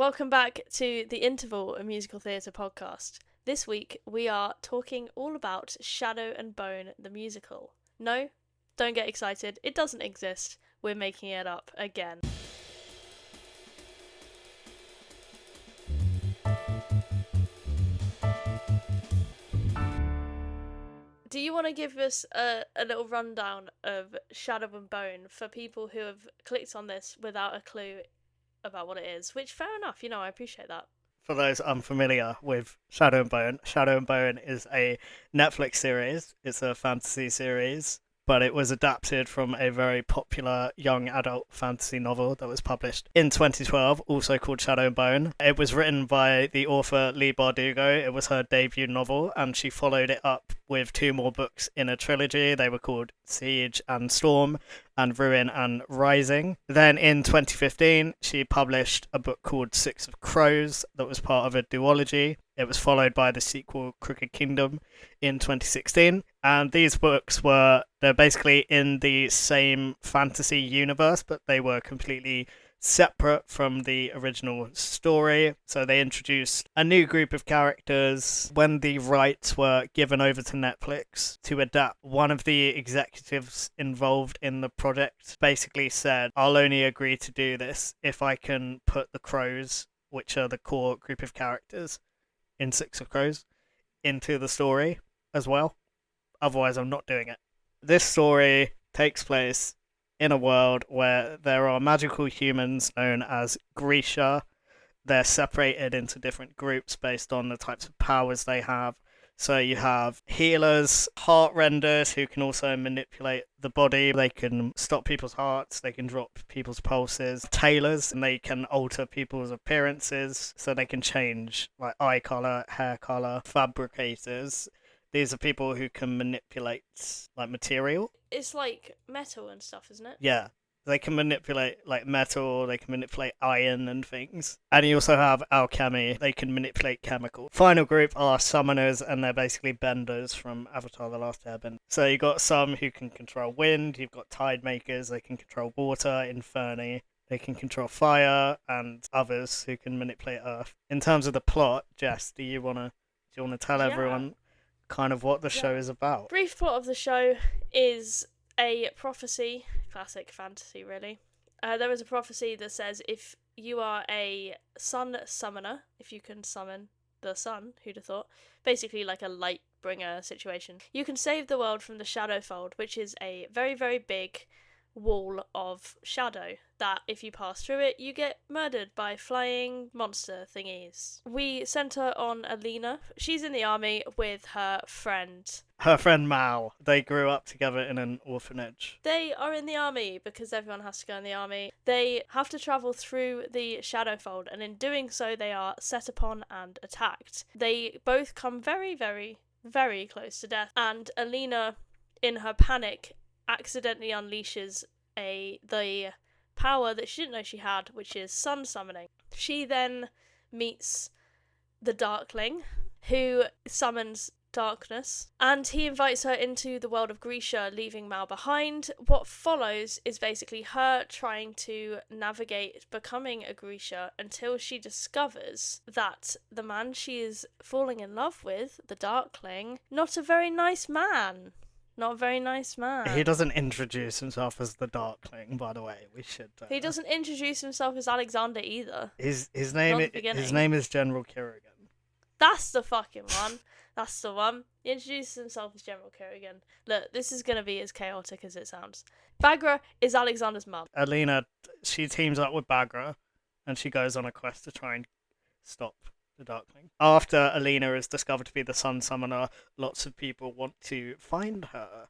Welcome back to The Interval, a musical theatre podcast. This week we are talking all about Shadow and Bone, the musical. No, don't get excited, it doesn't exist. We're making it up again. Do you want to give us a little rundown of Shadow and Bone for people who have clicked on this without a clue about what it is? Which, fair enough, I appreciate that. For those unfamiliar with Shadow and Bone, Shadow and Bone is a Netflix series. It's a fantasy series, but it was adapted from a very popular young adult fantasy novel that was published in 2012, also called Shadow and Bone. It was written by the author Leigh Bardugo. It was her debut novel, and she followed it up with two more books in a trilogy. They were called Siege and Storm and Ruin and Rising. Then in 2015, she published a book called Six of Crows that was part of a duology. It was followed by the sequel Crooked Kingdom in 2016. And these books they're basically in the same fantasy universe, but they were completely separate from the original story. So they introduced a new group of characters. When the rights were given over to Netflix to adapt, one of the executives involved in the project basically said, I'll only agree to do this if I can put the crows, which are the core group of characters in Six of Crows, into the story as well. Otherwise, I'm not doing it. This story takes place in a world where there are magical humans known as Grisha. They're separated into different groups based on the types of powers they have. So you have healers, heart renders, who can also manipulate the body. They can stop people's hearts, they can drop people's pulses. Tailors, and they can alter people's appearances, so they can change like eye color, hair color. Fabricators, these are people who can manipulate like material. It's like metal and stuff, isn't it? Yeah. They can manipulate like metal, they can manipulate iron and things. And you also have alchemy, they can manipulate chemicals. Final group are summoners, and they're basically benders from Avatar The Last Airbender. So you've got some who can control wind, you've got tide makers, they can control water, inferni, they can control fire, and others who can manipulate earth. In terms of the plot, Jess, do you wanna tell everyone kind of what the show is about? Brief plot of the show is a prophecy, classic fantasy really. There is a prophecy that says if you are a sun summoner, if you can summon the sun, who'd have thought, basically like a light bringer situation, you can save the world from the Shadowfold, which is a very, very big wall of shadow that if you pass through it you get murdered by flying monster thingies. We center on Alina. She's in the army with her friend Mal. They grew up together in an orphanage. They are in the army because everyone has to go in the army. They have to travel through the Shadowfold, and in doing so they are set upon and attacked. They both come very, very, very close to death, and Alina, in her panic, accidentally unleashes the power that she didn't know she had, which is sun summoning. She then meets the Darkling, who summons darkness, and he invites her into the world of Grisha, leaving Mal behind. What follows is basically her trying to navigate becoming a Grisha until she discovers that the man she is falling in love with, the Darkling, not a very nice man. Not a very nice man. He doesn't introduce himself as the Darkling, by the way. We should. He doesn't introduce himself as Alexander either. His name is General Kerrigan. That's the fucking one. That's the one. He introduces himself as General Kerrigan. Look, this is gonna be as chaotic as it sounds. Bagra is Alexander's mum. Alina, she teams up with Bagra, and she goes on a quest to try and stop the Darkling. After Alina is discovered to be the Sun Summoner, lots of people want to find her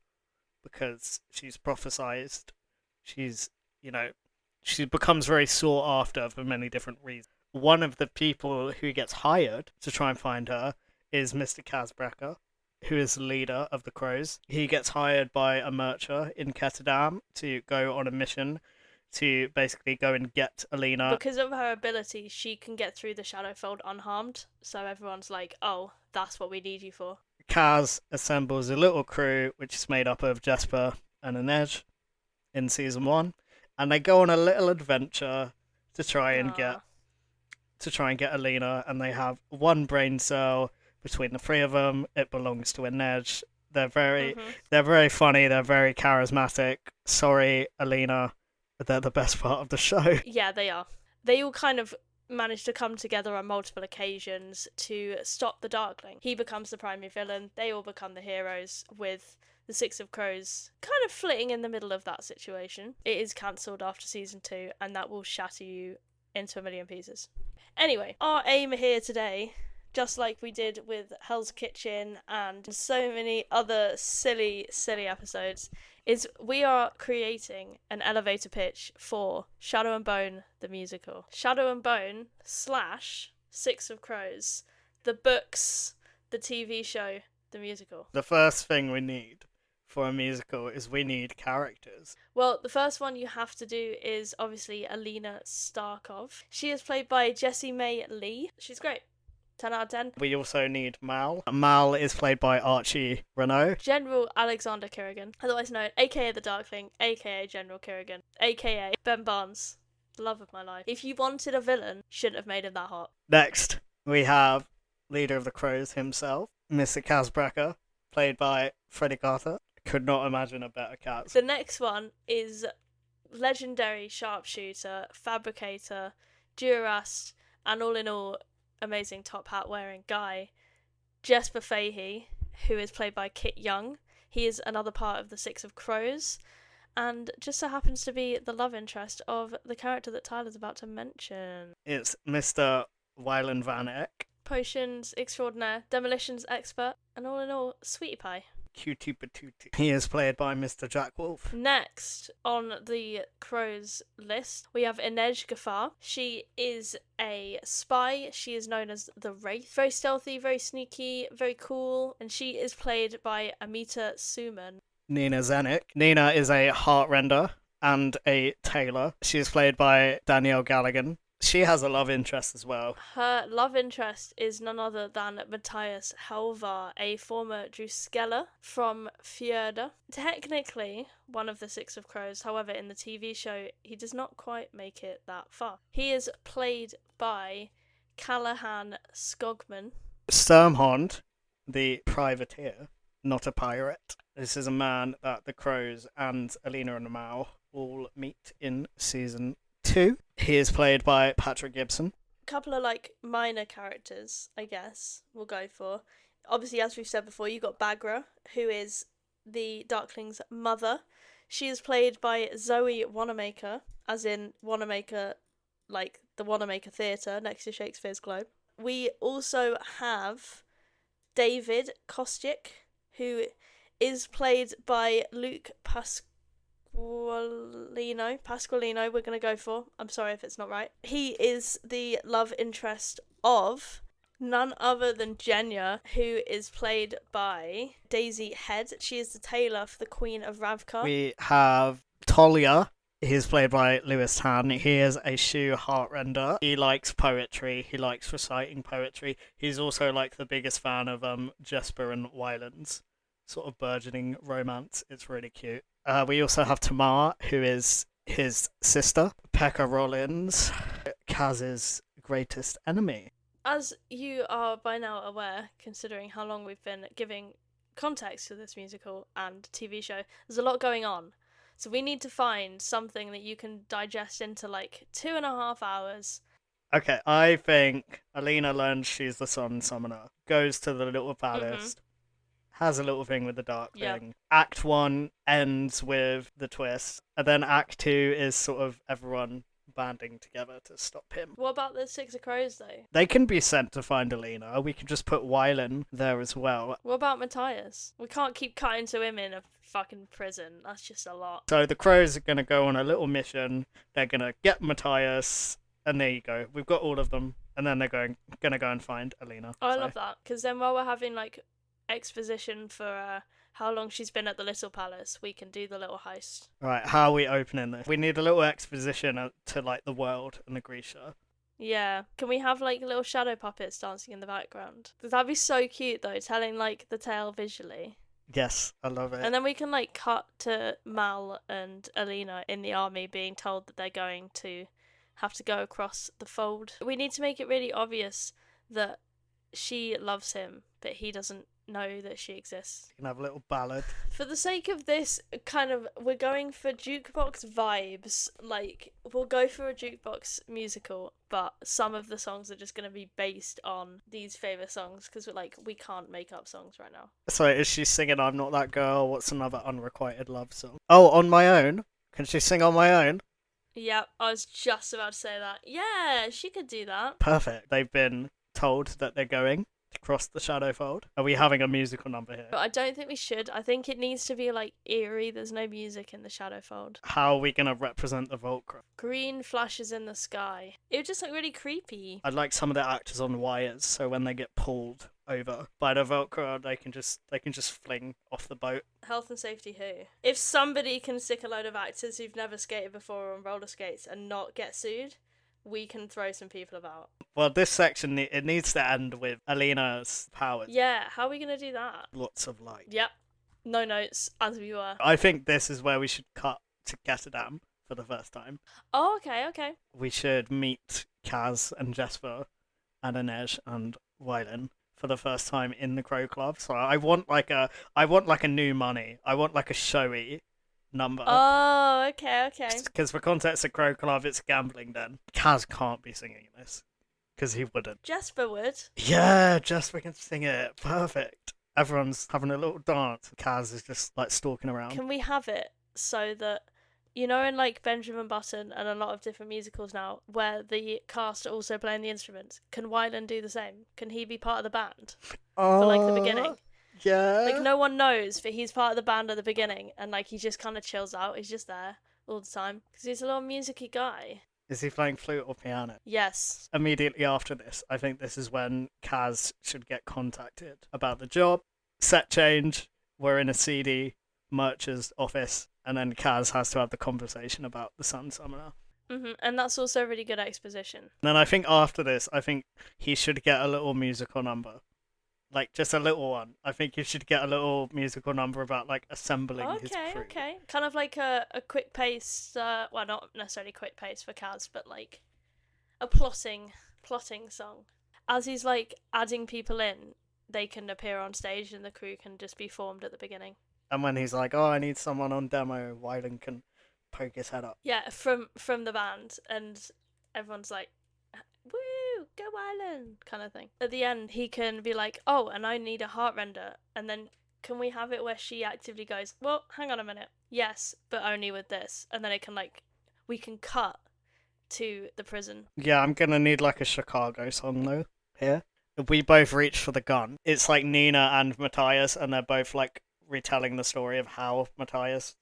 because she's prophesized. She becomes very sought after for many different reasons. One of the people who gets hired to try and find her is Mr. Kazbrecker, who is the leader of the Crows. He gets hired by a merchant in Ketterdam to go on a mission to basically go and get Alina. Because of her ability, she can get through the Shadowfold unharmed, so everyone's like, oh, that's what we need you for. Kaz assembles a little crew, which is made up of Jesper and Inej in Season 1, and they go on a little adventure to try and get to try and get Alina, and they have one brain cell between the three of them. It belongs to Inej. They're very funny. They're very charismatic. Sorry, Alina, but they're the best part of the show. Yeah, they are. They all kind of manage to come together on multiple occasions to stop the Darkling. He becomes the primary villain. They all become the heroes, with the Six of Crows kind of flitting in the middle of that situation. It is cancelled after season 2, and that will shatter you into a million pieces. Anyway, our aim here today, just like we did with Hell's Kitchen and so many other silly episodes, is we are creating an elevator pitch for Shadow and Bone, the musical. Shadow and Bone / Six of Crows, the books, the TV show, the musical. The first thing we need for a musical is we need characters. Well, the first one you have to do is obviously Alina Starkov. She is played by Jessie May Lee. She's great. 10 out of 10. We also need Mal. Mal is played by Archie Renault. General Alexander Kerrigan, otherwise known aka the Darkling, aka General Kerrigan, aka Ben Barnes, the love of my life. If you wanted a villain, shouldn't have made him that hot. Next, we have leader of the Crows himself, Mr. Kazbrecker, played by Freddie Carter. Could not imagine a better cast. The next one is legendary sharpshooter, fabricator, durast, and all in all, amazing top hat wearing guy, Jesper Fahey, who is played by Kit Young. He is another part of the Six of Crows, and just so happens to be the love interest of the character that Tyler's about to mention. It's Mr. Wyland Van Eck. Potions extraordinaire, demolitions expert, and all in all, sweetie pie. Cutie patootie. He is played by Mr. Jack Wolf. Next on the Crows list, we have Inej Ghaffar. She is a spy. She is known as the Wraith. Very stealthy, very sneaky, very cool, and she is played by Amita Suman. Nina Zenik. Nina is a heartrender and a tailor. She is played by Danielle Galligan. She has a love interest as well. Her love interest is none other than Matthias Helvar, a former Druskeller from Fjorda. Technically one of the Six of Crows, however in the TV show he does not quite make it that far. He is played by Callahan Skogman. Sturmhond, the privateer, not a pirate. This is a man that the Crows and Alina and Mal all meet in season 2. He is played by Patrick Gibson. A couple of minor characters, I guess, we'll go for. Obviously, as we've said before, you've got Bagra, who is the Darkling's mother. She is played by Zoe Wanamaker, as in Wanamaker, like the Wanamaker Theatre next to Shakespeare's Globe. We also have David Kostyk, who is played by Luke Pasqualino, we're going to go for. I'm sorry if it's not right. He is the love interest of none other than Jenya, who is played by Daisy Head. She is the tailor for the Queen of Ravka. We have Tolia. He's played by Lewis Tan. He is a shoe heartrender. He likes poetry. He likes reciting poetry. He's also the biggest fan of Jesper and Wyland's sort of burgeoning romance. It's really cute. We also have Tamar, who is his sister. Pekka Rollins, Kaz's greatest enemy. As you are by now aware, considering how long we've been giving context to this musical and TV show, there's a lot going on. So we need to find something that you can digest into 2.5 hours. Okay, I think Alina learns she's the Sun Summoner, goes to the Little Palace, has a little thing with the Darkling. Yeah. Act 1 ends with the twist, and then Act 2 is sort of everyone banding together to stop him. What about the Six of Crows, though? They can be sent to find Alina. We can just put Wylan there as well. What about Matthias? We can't keep cutting to him in a fucking prison. That's just a lot. So the Crows are going to go on a little mission. They're going to get Matthias, and there you go. We've got all of them. And then they're going to go and find Alina. I love that, because then while we're having exposition for how long she's been at the Little Palace, we can do the little heist. Right, how are we opening this? We need a little exposition to the world and the Grisha. Yeah. Can we have little shadow puppets dancing in the background? That'd be so cute though, telling the tale visually. Yes, I love it. And then we can cut to Mal and Alina in the army being told that they're going to have to go across the fold. We need to make it really obvious that she loves him, but he doesn't know that she exists. You can have a little ballad. For the sake of this kind of, we're going for jukebox vibes. Like, we'll go for a jukebox musical, but some of the songs are just going to be based on these favourite songs, because we can't make up songs right now. So is she singing I'm Not That Girl? What's another unrequited love song? Oh, On My Own? Can she sing On My Own? Yep, I was just about to say that. Yeah, she could do that. Perfect. They've been told that they're going to cross the shadow fold. Are we having a musical number here? But I don't think we should. I think it needs to be eerie. There's no music in the shadow fold. How are we going to represent the Volcra? Green flashes in the sky. It would just look really creepy. I'd like some of the actors on wires, so when they get pulled over by the Volcra, they can just fling off the boat. Health and safety who? If somebody can stick a load of actors who've never skated before on roller skates and not get sued, we can throw some people about. Well, this section, it needs to end with Alina's powers. Yeah, how are we going to do that? Lots of light. Yep. No notes, as we were. I think this is where we should cut to Ketterdam for the first time. Oh, okay. We should meet Kaz and Jesper and Inej and Wylan for the first time in the Crow Club. So I want a new money. I want a showy number. Oh, okay. Because for context of Crow Club, it's a gambling den. Kaz can't be singing this. Because he wouldn't. Jesper would. Yeah, Jesper can sing it. Perfect. Everyone's having a little dance. Kaz is just stalking around. Can we have it so that, in Benjamin Button and a lot of different musicals now, where the cast are also playing the instruments, can Wylan do the same? Can he be part of the band for the beginning? Yeah. No one knows, but he's part of the band at the beginning, and he just kind of chills out. He's just there all the time because he's a little musicy guy. Is he playing flute or piano? Yes. Immediately after this, I think this is when Kaz should get contacted about the job. Set change. We're in a CD merch's office, and then Kaz has to have the conversation about the Sun Summoner. And that's also really good exposition. And then I think after this, he should get a little musical number. Just a little one. I think you should get a little musical number about assembling his crew. Okay. Kind of like a quick pace, well, not necessarily quick pace for Kaz, but a plotting song. As he's adding people in, they can appear on stage and the crew can just be formed at the beginning. And when he's like, oh, I need someone on demo, Wylan can poke his head up. Yeah, from the band, and everyone's like, woo, go Wylan, kind of thing. At the end, he can be like, oh, and I need a heart render. And then can we have it where she actively goes, well, hang on a minute. Yes, but only with this. And then it can we can cut to the prison. Yeah, I'm going to need a Chicago song though, here. We both reach for the gun. It's Nina and Matthias, and they're both retelling the story of how Matthias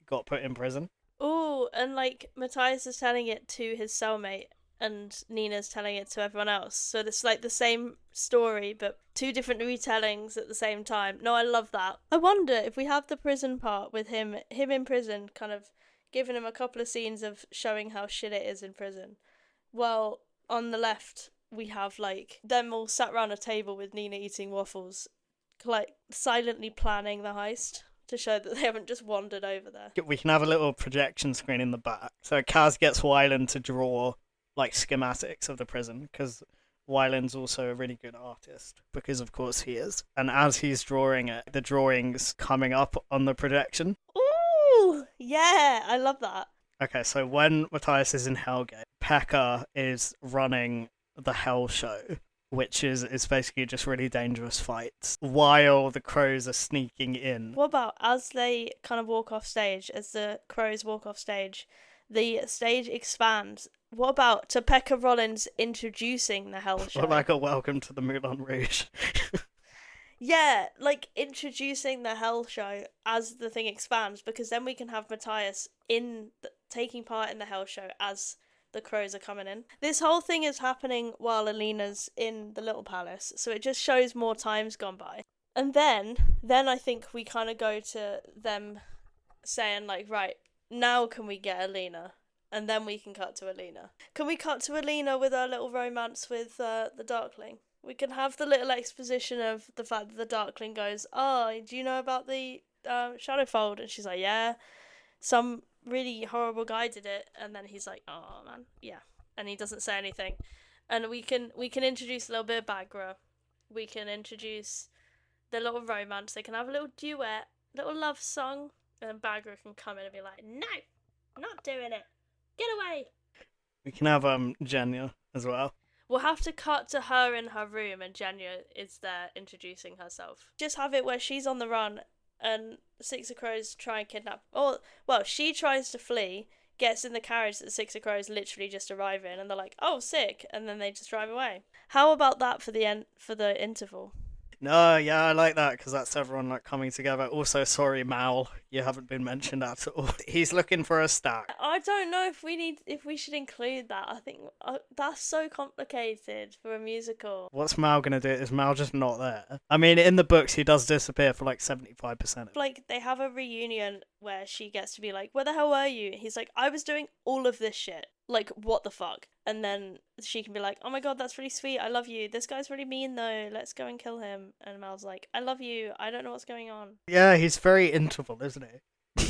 got put in prison. Oh, and Matthias is telling it to his cellmate, and Nina's telling it to everyone else. So it's the same story, but two different retellings at the same time. No, I love that. I wonder if we have the prison part with him in prison, kind of giving him a couple of scenes of showing how shit it is in prison. Well, on the left, we have them all sat around a table with Nina eating waffles, silently planning the heist to show that they haven't just wandered over there. We can have a little projection screen in the back. So Kaz gets Wylan to draw schematics of the prison, because Wylan's also a really good artist, because of course he is. And as he's drawing it, the drawing's coming up on the projection. Ooh, yeah, I love that. Okay, so when Matthias is in Hellgate, Pekka is running the Hell Show, which is basically just really dangerous fights, while the crows are sneaking in. What about as they kind of walk off stage, as the crows walk off stage, the stage expands. What about to Pekka Rollins introducing the Hell Show? Or a welcome to the Moulin Rouge. Yeah, introducing the Hell Show as the thing expands, because then we can have Matthias taking part in the Hell Show as the crows are coming in. This whole thing is happening while Alina's in the Little Palace, so it just shows more time's gone by. And then I think we kind of go to them saying right, now can we get Alina? And then we can cut to Alina. Can we cut to Alina with our little romance with the Darkling? We can have the little exposition of the fact that the Darkling goes, oh, do you know about the Shadowfold? And she's like, yeah. Some really horrible guy did it, and then he's like, oh man, yeah, and he doesn't say anything, and we can introduce a little bit of Bagra, we can introduce the little romance, they can have a little duet, little love song, and Bagra can come in and be like, no, not doing it, get away. We can have Jenya as well. We'll have to cut to her in her room and Jenya is there introducing herself. Just have it where she's on the run and Six of Crows try and kidnap. Or, well, she tries to flee, gets in the carriage that the Six of Crows literally just arrive in, and they're like, oh, sick, and then they just drive away. How about that for the interval? No, yeah, I like that because that's everyone like coming together. Also, sorry, Mal, you haven't been mentioned at all. He's looking for a stack. I don't know if we should include that. I think that's so complicated for a musical. What's Mal gonna do? Is Mal just not there? I mean, in the books, he does disappear for like 75%. Like, they have a reunion where she gets to be like, where the hell were you? He's like, I was doing all of this shit. Like, what the fuck? And then she can be like, oh my god, that's really sweet, I love you. This guy's really mean though, let's go and kill him. And Mal's like, I love you, I don't know what's going on. Yeah, he's very interval, isn't he?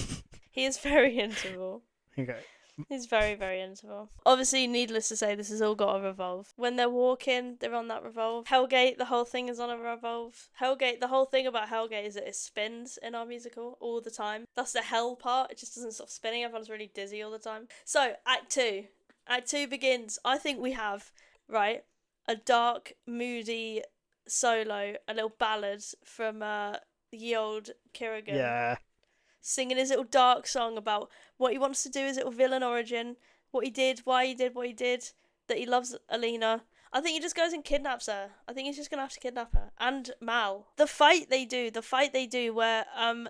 He is very interval. Okay. He's very, very interval. Obviously, needless to say, this has all got to revolve. When they're walking, they're on that revolve. Hellgate, the whole thing is on a revolve. Hellgate, the whole thing about Hellgate is that it spins in our musical all the time. That's the hell part. It just doesn't stop spinning. Everyone's really dizzy all the time. So, Act 2. Act 2 begins. I think we have, right, a dark, moody solo, a little ballad from ye old Kerrigan. Yeah. Singing his little dark song about what he wants to do, his little villain origin, what he did, why he did what he did, that he loves Alina. I think he just goes and kidnaps her. I think he's just gonna have to kidnap her. And Mal. The fight they do where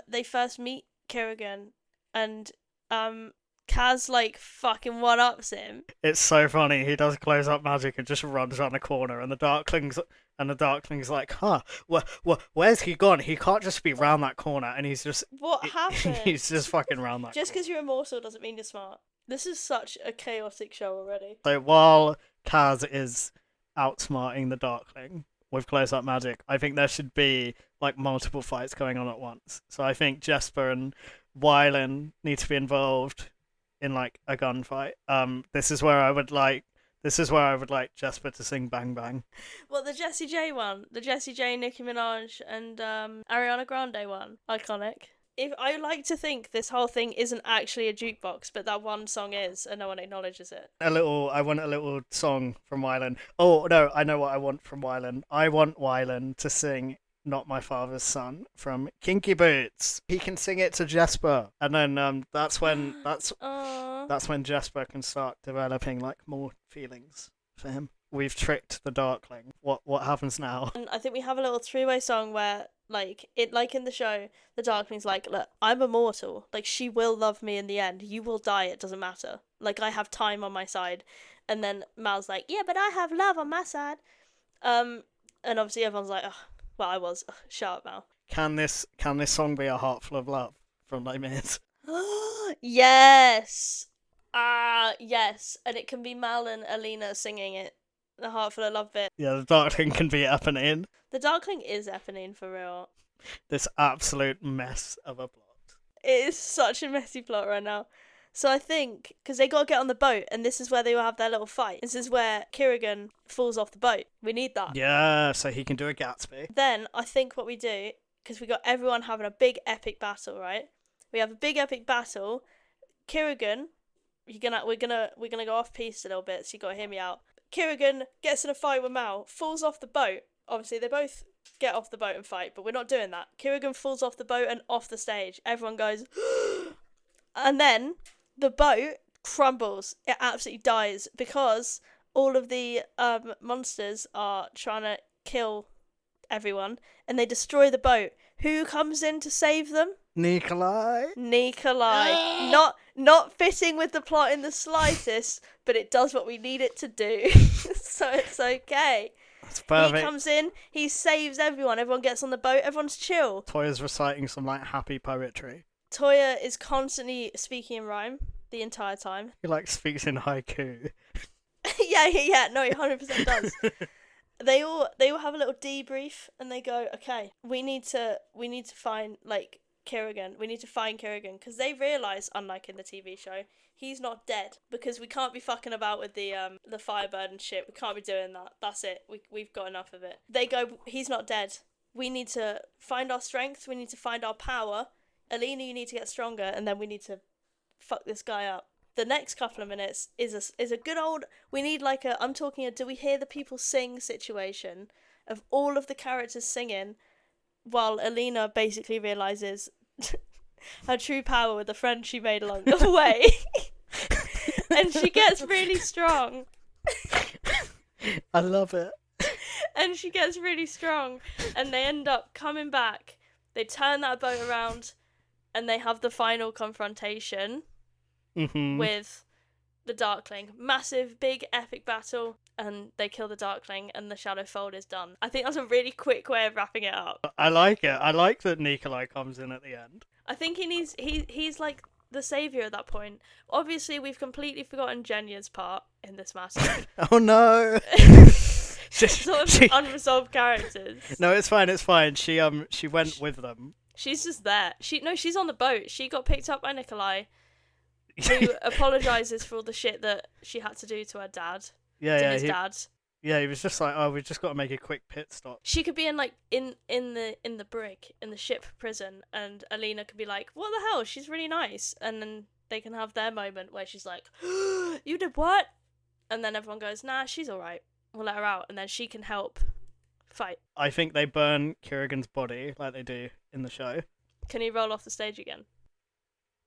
they first meet Kerrigan and Kaz like fucking one-ups him. It's so funny. He does close up magic and just runs around the corner, and the Darkling's like, huh, where's he gone? He can't just be round that corner, and he's just... What happened? He's just fucking round that Just corner. because you're immortal doesn't mean you're smart. This is such a chaotic show already. So while Kaz is outsmarting the Darkling with close-up magic, I think there should be like multiple fights going on at once. So I think Jesper and Wylan need to be involved in like a gunfight. This is where I would like Jesper to sing Bang Bang. Well, the Jessie J one, the Jessie J, Nicki Minaj, and Ariana Grande one, iconic. If I like to think this whole thing isn't actually a jukebox, but that one song is, and no one acknowledges it. I want a little song from Wylan. Oh no, I know what I want from Wylan. I want Wylan to sing Not My Father's Son from Kinky Boots. He can sing it to Jesper, and then that's when Jesper can start developing like more feelings for him. We've tricked the Darkling. What happens now? And I think we have a little three-way song where like in the show, the Darkling's like, look, I'm immortal. Like, she will love me in the end. You will die, it doesn't matter. Like, I have time on my side. And then Mal's like, yeah, but I have love on my side. And obviously everyone's like, oh, well, I was. Ugh, shut up, Mal. Can this song be A Heart Full of Love from Les Mis? Yes. Yes. And it can be Mal and Alina singing it. The Heart Full of Love bit. Yeah, the Darkling can be Eponine. The Darkling is Eponine for real. This absolute mess of a plot. It is such a messy plot right now. So I think, because they got to get on the boat, and this is where they will have their little fight. This is where Kerrigan falls off the boat. We need that. Yeah, so he can do a Gatsby. Then I think what we do, because we got everyone having a big epic battle, right? We have a big epic battle. Kerrigan, we're gonna go off piste a little bit, so you got to hear me out. Kerrigan gets in a fight with Mal, falls off the boat. Obviously, they both get off the boat and fight, but we're not doing that. Kerrigan falls off the boat and off the stage. Everyone goes, and then the boat crumbles. It absolutely dies because all of the monsters are trying to kill everyone, and they destroy the boat. Who comes in to save them? Nikolai. Not fitting with the plot in the slightest, but it does what we need it to do. So it's okay. That's perfect. He comes in, he saves everyone. Everyone gets on the boat. Everyone's chill. Toya's reciting some like happy poetry. Toya is constantly speaking in rhyme the entire time. He like speaks in haiku. yeah. No, he 100% does. They all have a little debrief, and they go, okay, we need to find, like, Kirigan. We need to find Kirigan because they realise, unlike in the TV show, he's not dead. Because we can't be fucking about with the Firebird and shit. We can't be doing that. That's it. We've got enough of it. They go, he's not dead. We need to find our strength. We need to find our power. Alina, you need to get stronger, and then we need to fuck this guy up. The next couple of minutes is a good old. We need like a. I'm talking a. Do we hear the people sing situation of all of the characters singing, while Alina basically realizes her true power with the friend she made along the way, and she gets really strong. I love it. And she gets really strong, and they end up coming back. They turn that boat around, and they have the final confrontation with the Darkling. Massive, big, epic battle, and they kill the Darkling, and the Shadowfold is done. I think that's a really quick way of wrapping it up. I like it. I like that Nikolai comes in at the end. I think he's like the saviour at that point. Obviously, we've completely forgotten Jenya's part in this matter. Oh no! Sort of unresolved characters. No, it's fine. It's fine. She went with them. She's just there. She's on the boat. She got picked up by Nikolai, who apologizes for all the shit that she had to do to her dad. His dad. Yeah, he was just like, oh, we've just got to make a quick pit stop. She could be in like in the brig, in the ship prison, and Alina could be like, what the hell? She's really nice, and then they can have their moment where she's like, you did what? And then everyone goes, nah, she's all right. We'll let her out, and then she can help fight. I think they burn Kirigan's body like they do in the show. Can he roll off the stage again?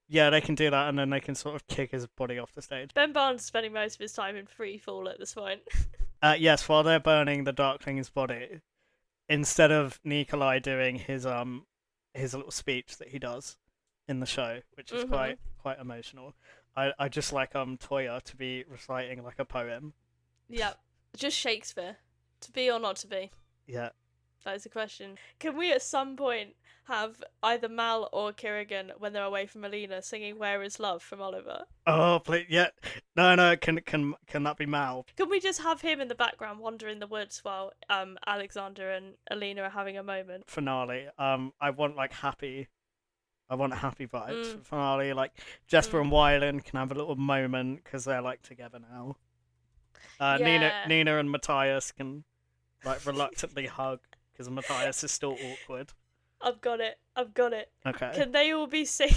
Yeah, they can do that, and then they can sort of kick his body off the stage. Ben Barnes is spending most of his time in free fall at this point. Yes, while they're burning the Darkling's body, instead of Nikolai doing his little speech that he does in the show, which is quite emotional, I just like Toya to be reciting like a poem. Yep. Just Shakespeare. To be or not to be? Yeah. That is the question. Can we at some point have either Mal or Kirigan, when they're away from Alina, singing Where Is Love from Oliver? Oh, please, yeah. No, can that be Mal? Can we just have him in the background wandering the woods while Alexander and Alina are having a moment? Finale. I want happy vibes. Finale, like Jesper and Wyland can have a little moment because they're like together now. Nina and Matthias can like reluctantly hug because Matthias is still awkward. I've got it. Okay. Can they all be singing?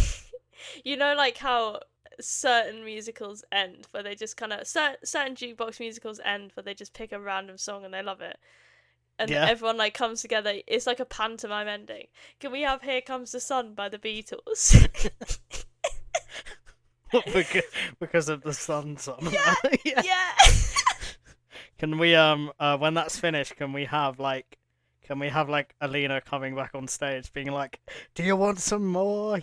You know, like how certain musicals end, where they just kind of certain jukebox musicals end, where they just pick a random song and they love it, and everyone like comes together. It's like a pantomime ending. Can we have "Here Comes the Sun" by the Beatles? because of the sun song. Yeah. Can we when that's finished, can we have like Alina coming back on stage being like, "Do you want some more?" Like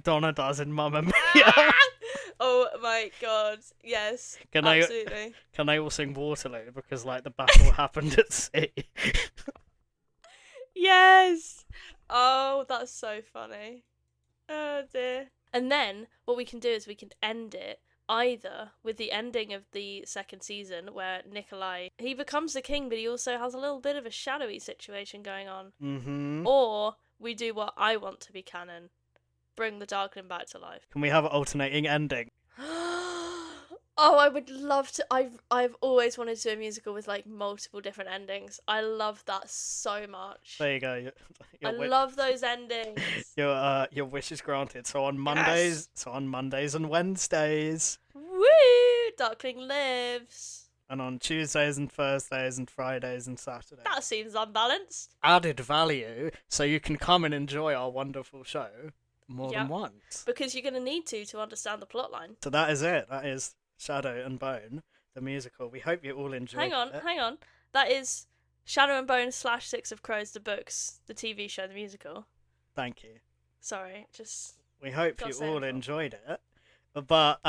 Donna does in Mamma Mia. Oh my god, yes. Absolutely. Can they all sing Waterloo because like the battle happened at sea? Yes. Oh, that's so funny. Oh dear. And then what we can do is we can end it either with the ending of the second season where Nikolai, he becomes the king, but he also has a little bit of a shadowy situation going on. Or we do what I want to be canon, bring the Darkling back to life. Can we have an alternating ending? Oh, I would love to. I've always wanted to do a musical with like multiple different endings. I love that so much. There you go. I love those endings. Your wish is granted. So on Mondays, and Wednesdays. Woo! Darkling lives. And on Tuesdays and Thursdays and Fridays and Saturdays. That seems unbalanced. Added value, so you can come and enjoy our wonderful show more than once. Because you're going to need to understand the plotline. So that is it. That is Shadow and Bone, the musical. We hope you all enjoyed it. Hang on. That is Shadow and Bone / Six of Crows, the books, the TV show, the musical. Thank you. Sorry, just... We hope you all enjoyed it. But,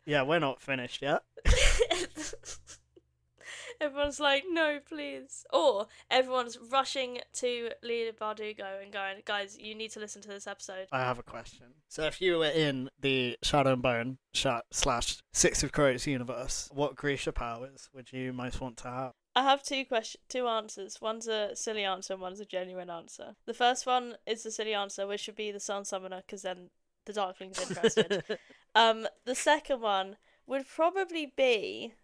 yeah, we're not finished yet. Everyone's like, no, please. Or everyone's rushing to Leela Bardugo and going, guys, you need to listen to this episode. I have a question. So if you were in the Shadow and Bone / Six of Crows universe, what Grisha powers would you most want to have? I have two answers. One's a silly answer and one's a genuine answer. The first one is the silly answer, which should be the Sun Summoner, because then the Darkling's interested. The second one would probably be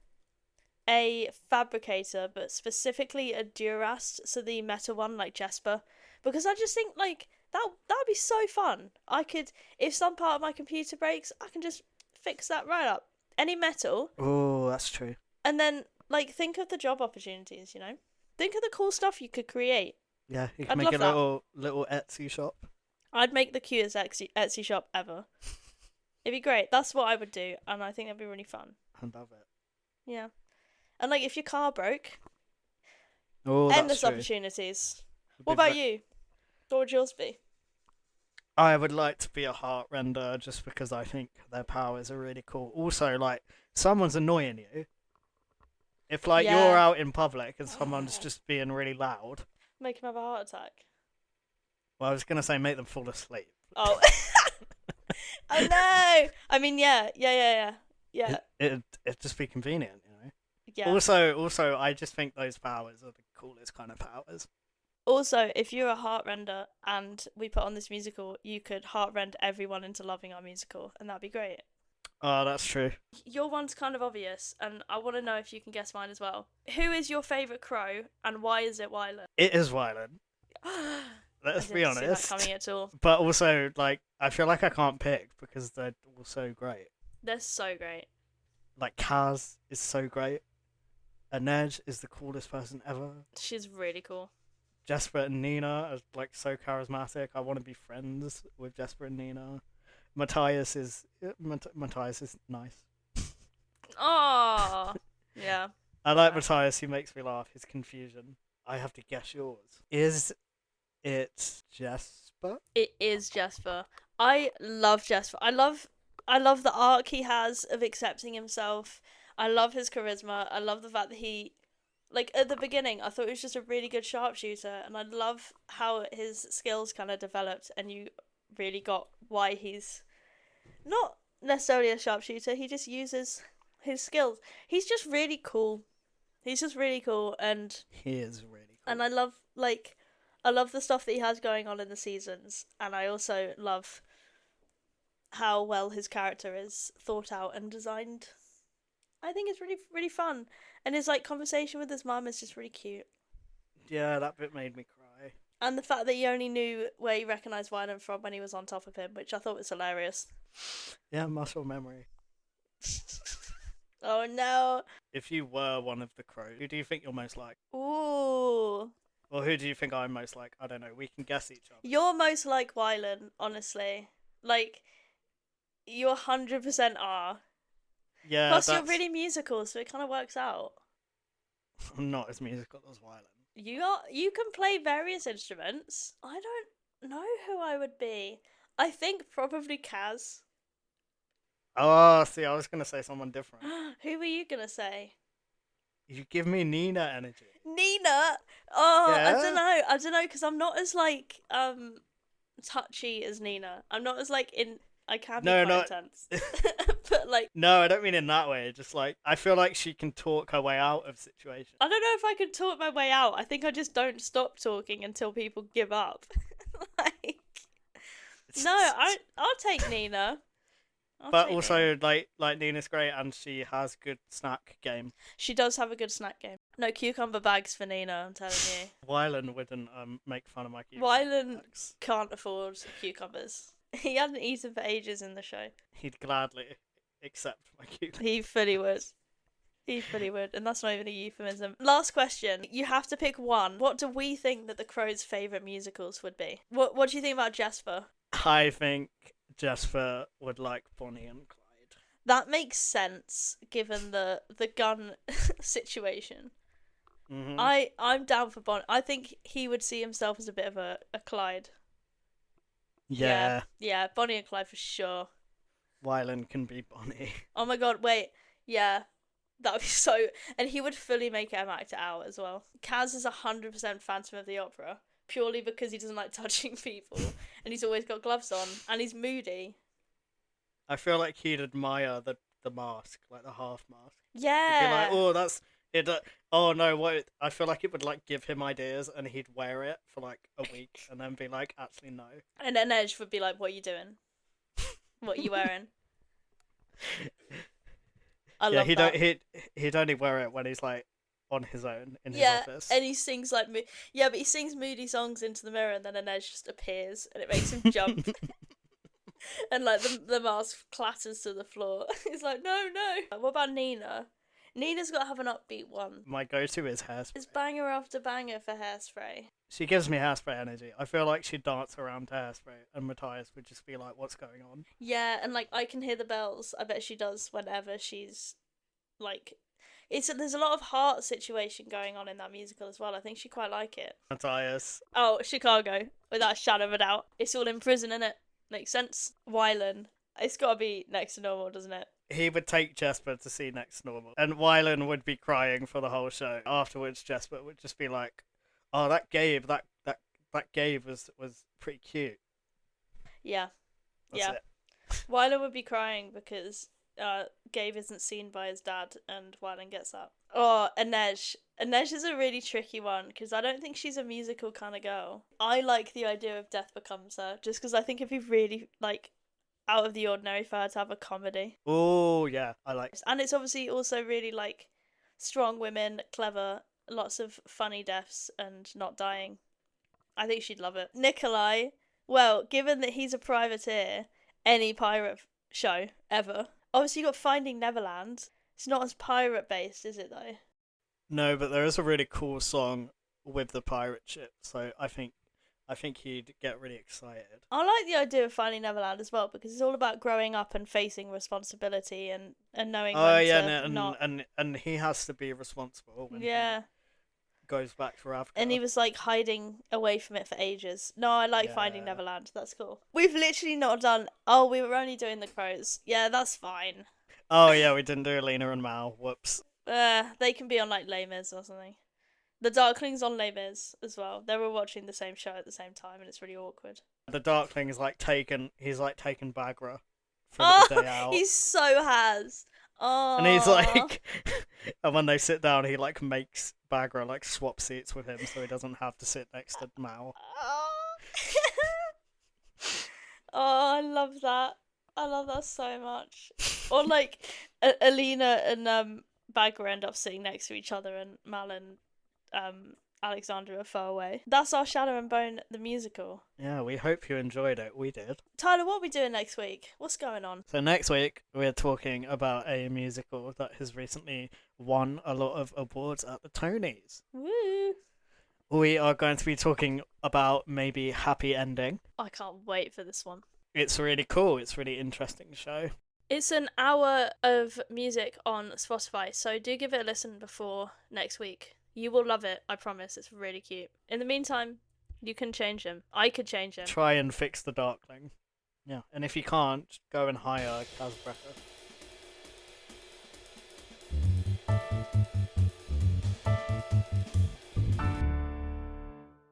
a fabricator, but specifically a Durast, so the meta one like Jesper, because I just think like that would be so fun. I could, if some part of my computer breaks, I can just fix that right up. Any metal, Oh, that's true. and then like think of the job opportunities. Think of the cool stuff you could create. Yeah, you can I'd make love a that. little Etsy shop. I'd make the cutest Etsy shop ever. It'd be great. That's what I would do, and I think that'd be really fun. I love it. Yeah, and like if your car broke, Oh, endless that's true. opportunities. It'd What be about ve- you? What would yours be? I would like to be a heart render just because I think their powers are really cool. Also, like, someone's annoying you. If, like, Yeah. you're out in public and someone's just being really loud, Make him have a heart attack. well, I was going to say make them fall asleep. Oh. Oh no! I mean, yeah. It'd just be convenient, you know? Yeah. Also, I just think those powers are the coolest kind of powers. Also, if you're a heart render and we put on this musical, you could heart rend everyone into loving our musical, and that'd be great. Oh, that's true. Your one's kind of obvious, and I want to know if you can guess mine as well. Who is your favourite crow, and why is it Wylan? It is violent. I Let's be didn't see that honest. coming at all. But also, like, I feel like I can't pick because they're all so great. They're so great. Like, Kaz is so great. Anej is the coolest person ever. She's really cool. Jesper and Nina are, like, so charismatic. I want to be friends with Jesper and Nina. Matthias is nice. Oh, yeah. I like Yeah. Matthias. He makes me laugh. His confusion. I have to guess yours. Is it Jesper? It is Jasper. I love Jasper. I love the arc he has of accepting himself. I love his charisma. I love the fact that he, like, at the beginning, I thought he was just a really good sharpshooter, and I love how his skills kind of developed, and you really got why he's not necessarily a sharpshooter. He just uses his skills. He's just really cool. He's just really cool, and He is really cool. I love the stuff that he has going on in the seasons, and I also love how well his character is thought out and designed. I think it's really really fun, and his like conversation with his mum is just really cute. Yeah, that bit made me cry. And the fact that he only knew where he recognised Wyland from when he was on top of him, which I thought was hilarious. Yeah, muscle memory. Oh no! If you were one of the crows, who do you think you're most like? Ooh, Or who do you think I'm most like? I don't know. We can guess each other. you're most like Wyland, honestly. Like, you 100% are. Yeah, Plus, you're that's... really musical, so it kind of works out. I'm not as musical as Wyland. You can play various instruments. I don't know who I would be. I think probably Kaz. Oh, see, I was gonna say someone different. Who were you gonna say? You give me Nina energy. Nina. Oh, Yeah? I don't know, because I'm not as like touchy as Nina. I'm not as like in. I can be No, quite no. intense, but like No, I don't mean in that way. Just like I feel like she can talk her way out of situations. I don't know if I could talk my way out. I think I just don't stop talking until people give up. Like, no, I'll take Nina. But also, like Nina's great, and she has good snack game. She does have a good snack game. No cucumber bags for Nina, I'm telling you. Wylan wouldn't make fun of my cucumber Wylan bags. can't afford cucumbers. He hadn't eaten for ages in the show. He'd gladly accept my cucumber. He fully would. He fully would, and that's not even a euphemism. Last question. You have to pick one. What do we think that the Crow's favourite musicals would be? What do you think about Jasper? I think Jesper would like Bonnie and Clyde. That makes sense given the gun situation. Mm-hmm. I'm down for Bonnie. I think he would see himself as a bit of a Clyde. Yeah. Yeah, Bonnie and Clyde for sure. Wylan can be Bonnie. Oh my god, wait. Yeah. That would be so... And he would fully make him act it out as well. Kaz is 100% Phantom of the Opera. Purely because he doesn't like touching people. And he's always got gloves on. And he's moody. I feel like he'd admire the mask, like the half mask. He'd be Yeah. like, oh, that's It. Oh no! What? I feel like it would like give him ideas, and he'd wear it for like a week, and then be like, actually no. And then Edge would be like, "What are you doing? What are you wearing?" I Yeah, love that. he'd only wear it when he's like on his own in his Yeah, office. and he sings like yeah, but he sings moody songs into the mirror, and then an Edge just appears, and it makes him jump, and like the mask clatters to the floor. He's like, "No, no." What about Nina? Nina's got to have an upbeat one. My go-to is Hairspray. It's banger after banger for Hairspray. She gives me Hairspray energy. I feel like she'd dance around to Hairspray, and Matthias would just be like, "What's going on?" Yeah, and like I Can Hear the Bells. I bet she does whenever she's like. There's a lot of heart situation going on in that musical as well. I think she quite like it. Matthias. Oh, Chicago, without a shadow of a doubt. It's all in prison, innit? Makes sense. Wylan. It's got to be Next to Normal, doesn't it? He would take Jesper to see Next Normal, and Wylan would be crying for the whole show. Afterwards, Jesper would just be like, "Oh, that Gabe, that Gabe was pretty cute." Yeah. That's yeah. it. Wylan would be crying because Gabe isn't seen by his dad, and Wylan gets that. Oh, Inej. Inej is a really tricky one because I don't think she's a musical kind of girl. I like the idea of Death Becomes Her just because I think it'd be really like out of the ordinary for her to have a comedy. Oh yeah, I like. And it's obviously also really like strong women, clever, lots of funny deaths, and not dying. I think she'd love it. Nikolai, well, given that he's a privateer, any pirate show ever. Obviously, you got Finding Neverland. It's not as pirate based, is it though? No, but there is a really cool song with the pirate ship, so I think he'd get really excited. I like the idea of Finding Neverland as well because it's all about growing up and facing responsibility and knowing when to not. And he has to be responsible when he Yeah, goes back to Africa. and he was like hiding away from it for ages. No, I like Finding Yeah. Neverland. That's cool. We've literally not done. Oh, we were only doing the crows. Yeah, that's fine. Oh yeah, we didn't do Alina and Mal. Whoops. They can be on like Les Mis or something. The Darklings on Les Mis as well. They were watching the same show at the same time, and it's really awkward. The Darkling is like taken. He's like taken Bagra for Oh, the day out. he so has. Oh, And he's like, and when they sit down, he like makes Bagra like swap seats with him, so he doesn't have to sit next to Mal. Oh, oh, I love that. I love that so much. Or like, Alina and Bagger end up sitting next to each other, and Mal and Alexandra are far away. That's our Shadow and Bone the musical. Yeah, we hope you enjoyed it. We did. Tyler, what are we doing next week? What's going on? So next week we're talking about a musical that has recently won a lot of awards at the Tonys. Woo! We are going to be talking about maybe Happy Ending. I can't wait for this one. It's really cool. It's a really interesting show. It's an hour of music on Spotify, so do give it a listen before next week. You will love it, I promise. It's really cute. In the meantime, you can change him. I could change him. Try and fix the Darkling. Yeah, and if you can't, go and hire Kaz Brecker.